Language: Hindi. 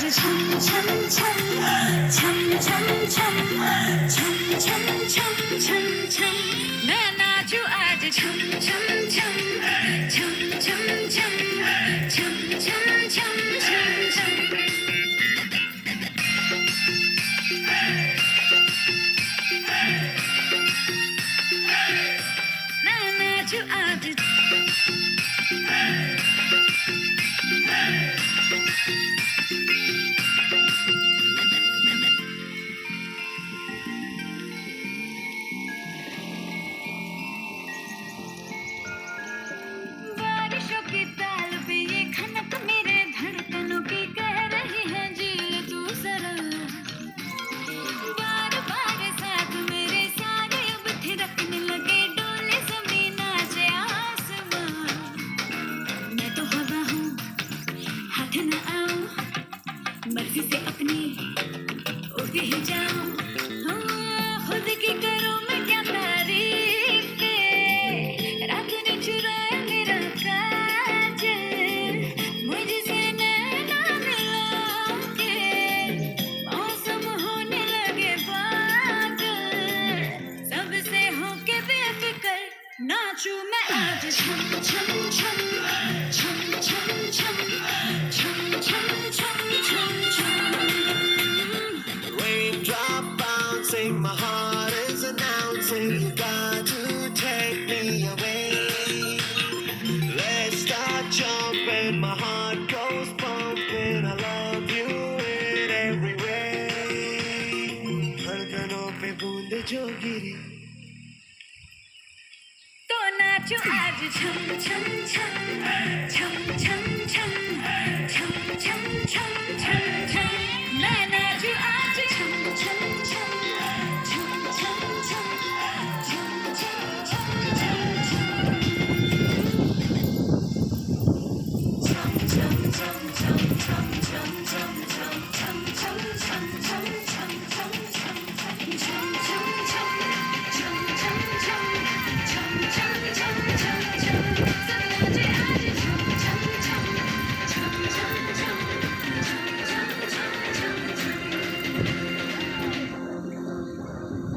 छम छम छम छम छम छम छम छम छम छम छम मैं नाचूं आज छम छम छम छम छम छम छम छम छम छम छम मैं नाचूं आज बारिशों की ताल पे ये खनक मेरे धड़कनों की कह रही है झील तू जरा बार बार साथ मेरे सारे अब थिरकने लगे डोले जमीन नाचे आसमां मैं तो हवा हूँ हाथ न आऊं मर्जी से अपनी उड़ती ही जाऊं खुद की करूं मैं क्या तारीफें रात ने चुराया मेरा काजल मुझसे नैना मिला के मौसम होने लगे बादल सबसे होके बेफिक्र नाचूं मैं आज छम छम छम छम छम छम छम छम छम छम छम Raindrop bouncing, my heart is announcing you got to take me away. Let's start jumping, my heart goes pumping. I love you in every way. धड़कनों पे बूंद जो गिरी तो नाचो आज छम छम छम